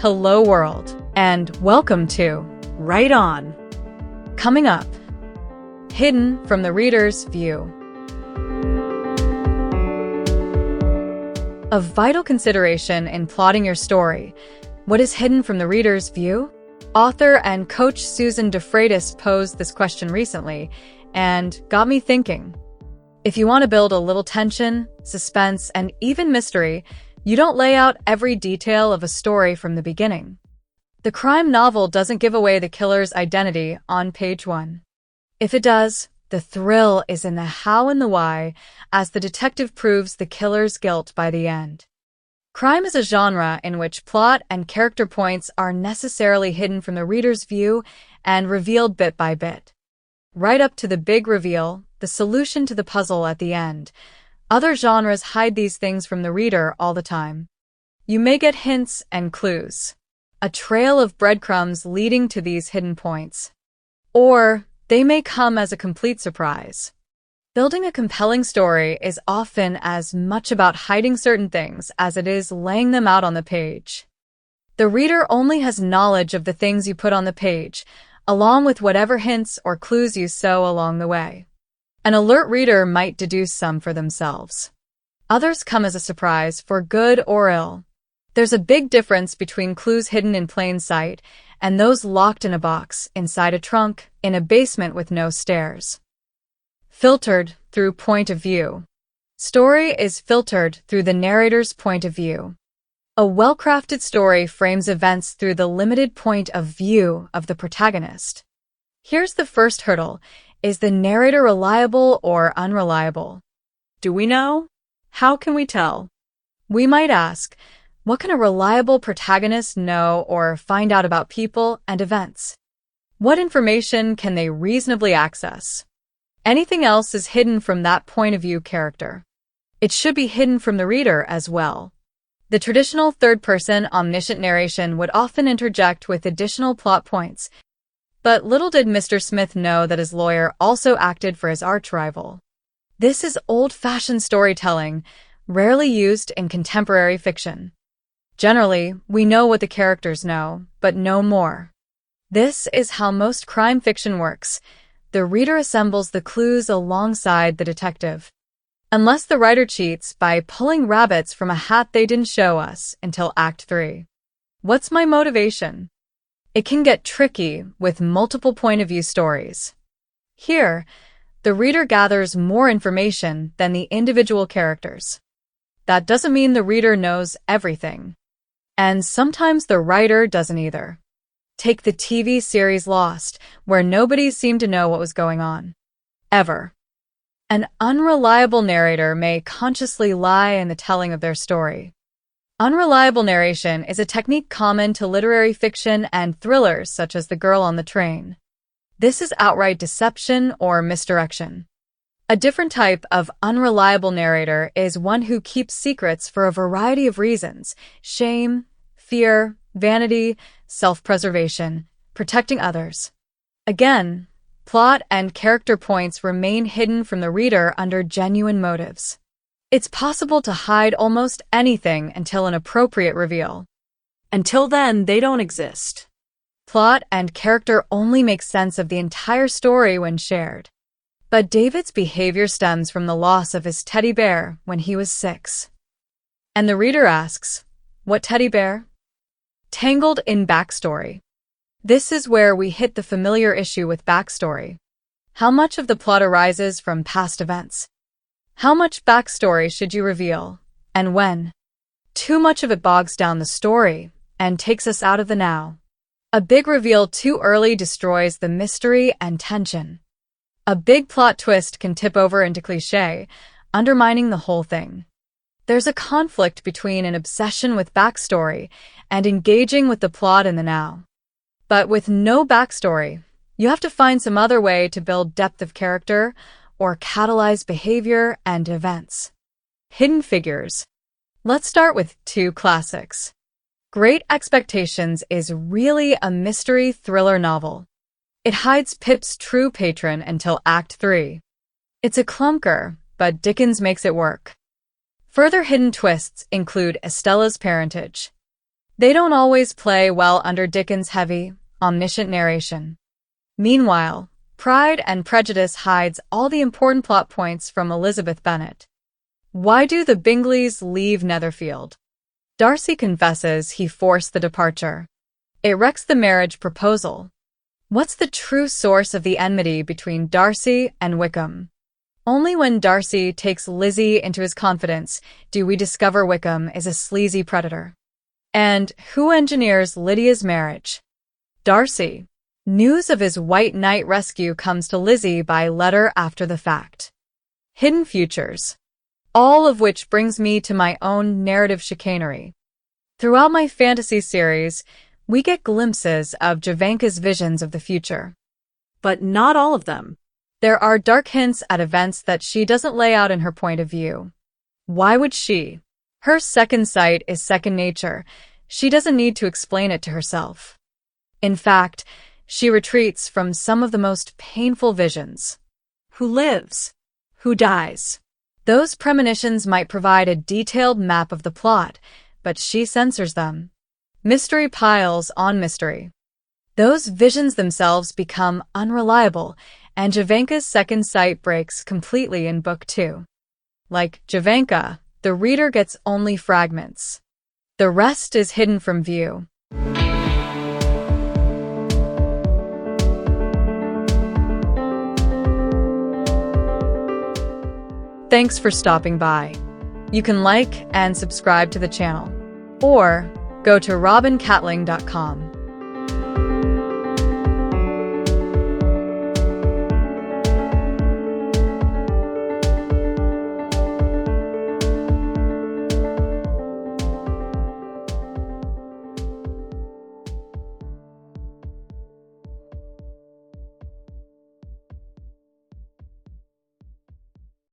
Hello world, and welcome to Right On. Coming up, hidden from the reader's view. A vital consideration in plotting your story, what is hidden from the reader's view? Author and coach Susan DeFreitas posed this question recently and got me thinking. If you want to build a little tension, suspense, and even mystery, you don't lay out every detail of a story from the beginning. The crime novel doesn't give away the killer's identity on page 1. If it does, the thrill is in the how and the why as the detective proves the killer's guilt by the end. Crime is a genre in which plot and character points are necessarily hidden from the reader's view and revealed bit by bit. Right up to the big reveal, the solution to the puzzle at the end. Other genres hide these things from the reader all the time. You may get hints and clues, a trail of breadcrumbs leading to these hidden points. Or they may come as a complete surprise. Building a compelling story is often as much about hiding certain things as it is laying them out on the page. The reader only has knowledge of the things you put on the page, along with whatever hints or clues you sow along the way. An alert reader might deduce some for themselves. Others come as a surprise for good or ill. There's a big difference between clues hidden in plain sight and those locked in a box, inside a trunk, in a basement with no stairs. Filtered through point of view. Story is filtered through the narrator's point of view. A well-crafted story frames events through the limited point of view of the protagonist. Here's the first hurdle. Is the narrator reliable or unreliable? Do we know? How can we tell? We might ask, what can a reliable protagonist know or find out about people and events? What information can they reasonably access? Anything else is hidden from that point of view character. It should be hidden from the reader as well. The traditional third-person omniscient narration would often interject with additional plot points, but little did Mr. Smith know that his lawyer also acted for his arch-rival. This is old-fashioned storytelling, rarely used in contemporary fiction. Generally, we know what the characters know, but no more. This is how most crime fiction works. The reader assembles the clues alongside the detective. Unless the writer cheats by pulling rabbits from a hat they didn't show us until Act 3. What's my motivation? It can get tricky with multiple point-of-view stories. Here, the reader gathers more information than the individual characters. That doesn't mean the reader knows everything. And sometimes the writer doesn't either. Take the TV series Lost, where nobody seemed to know what was going on. Ever. An unreliable narrator may consciously lie in the telling of their story. Unreliable narration is a technique common to literary fiction and thrillers such as The Girl on the Train. This is outright deception or misdirection. A different type of unreliable narrator is one who keeps secrets for a variety of reasons: shame, fear, vanity, self-preservation, protecting others. Again, plot and character points remain hidden from the reader under genuine motives. It's possible to hide almost anything until an appropriate reveal. Until then, they don't exist. Plot and character only make sense of the entire story when shared. But David's behavior stems from the loss of his teddy bear when he was 6. And the reader asks, what teddy bear? Tangled in backstory. This is where we hit the familiar issue with backstory. How much of the plot arises from past events? How much backstory should you reveal, and when? Too much of it bogs down the story and takes us out of the now. A big reveal too early destroys the mystery and tension. A big plot twist can tip over into cliché, undermining the whole thing. There's a conflict between an obsession with backstory and engaging with the plot in the now. But with no backstory, you have to find some other way to build depth of character or catalyze behavior and events. Hidden figures. Let's start with 2 classics. Great Expectations is really a mystery thriller novel. It hides Pip's true patron until Act 3. It's a clunker, but Dickens makes it work. Further hidden twists include Estella's parentage. They don't always play well under Dickens' heavy, omniscient narration. Meanwhile, Pride and Prejudice hides all the important plot points from Elizabeth Bennet. Why do the Bingleys leave Netherfield? Darcy confesses he forced the departure. It wrecks the marriage proposal. What's the true source of the enmity between Darcy and Wickham? Only when Darcy takes Lizzie into his confidence do we discover Wickham is a sleazy predator. And who engineers Lydia's marriage? Darcy. News of his White Knight rescue comes to Lizzie by letter after the fact. Hidden futures. All of which brings me to my own narrative chicanery. Throughout my fantasy series, we get glimpses of Jovanka's visions of the future. But not all of them. There are dark hints at events that she doesn't lay out in her point of view. Why would she? Her second sight is second nature. She doesn't need to explain it to herself. In fact, she retreats from some of the most painful visions. Who lives? Who dies? Those premonitions might provide a detailed map of the plot, but she censors them. Mystery piles on mystery. Those visions themselves become unreliable, and Jovanka's second sight breaks completely in Book 2. Like Jovanka, the reader gets only fragments. The rest is hidden from view. Thanks for stopping by. You can like and subscribe to the channel, or go to robincatling.com.